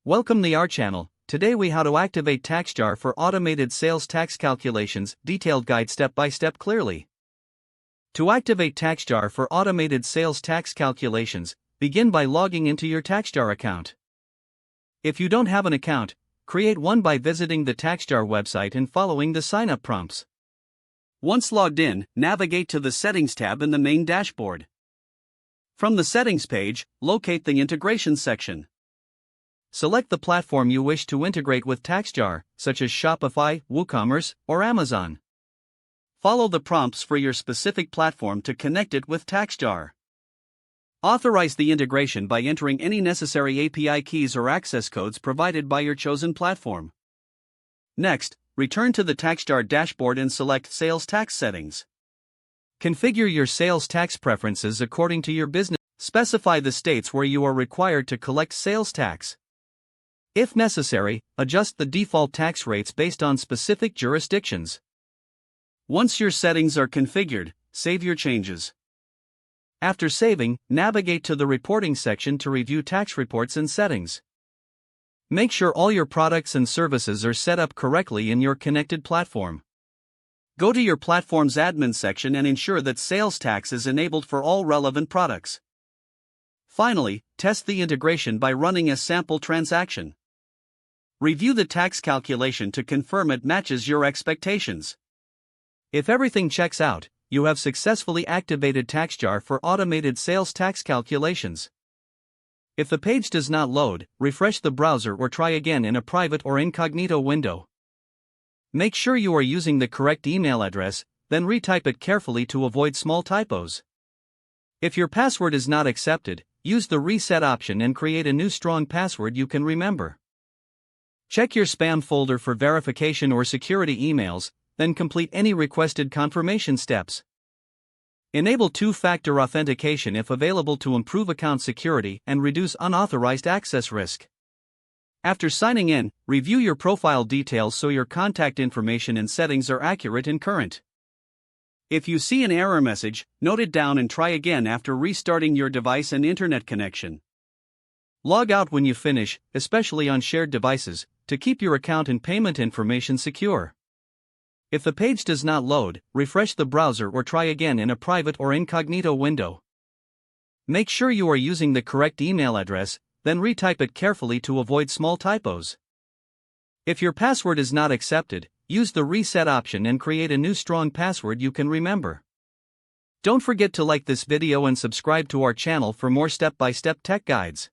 Welcome to our channel. Today we how to activate TaxJar for automated sales tax calculations, detailed guide step by step clearly. To activate TaxJar for automated sales tax calculations, begin by logging into your TaxJar account. If you don't have an account, create one by visiting the TaxJar website and following the sign-up prompts. Once logged in, navigate to the Settings tab in the main dashboard. From the Settings page, locate the Integration section. Select the platform you wish to integrate with TaxJar, such as Shopify, WooCommerce, or Amazon. Follow the prompts for your specific platform to connect it with TaxJar. Authorize the integration by entering any necessary API keys or access codes provided by your chosen platform. Next, return to the TaxJar dashboard and select Sales Tax Settings. Configure your sales tax preferences according to your business. Specify the states where you are required to collect sales tax. If necessary, adjust the default tax rates based on specific jurisdictions. Once your settings are configured, save your changes. After saving, navigate to the Reporting section to review tax reports and settings. Make sure all your products and services are set up correctly in your connected platform. Go to your platform's admin section and ensure that sales tax is enabled for all relevant products. Finally, test the integration by running a sample transaction. Review the tax calculation to confirm it matches your expectations. If everything checks out, you have successfully activated TaxJar for automated sales tax calculations. If the page does not load, refresh the browser or try again in a private or incognito window. Make sure you are using the correct email address, then retype it carefully to avoid small typos. If your password is not accepted, use the reset option and create a new strong password you can remember. Check your spam folder for verification or security emails, then complete any requested confirmation steps. Enable two-factor authentication if available to improve account security and reduce unauthorized access risk. After signing in, review your profile details so your contact information and settings are accurate and current. If you see an error message, note it down and try again after restarting your device and internet connection. Log out when you finish, especially on shared devices, to keep your account and payment information secure. If the page does not load, refresh the browser or try again in a private or incognito window. Make sure you are using the correct email address, then retype it carefully to avoid small typos. If your password is not accepted, use the reset option and create a new strong password you can remember. Don't forget to like this video and subscribe to our channel for more step-by-step tech guides.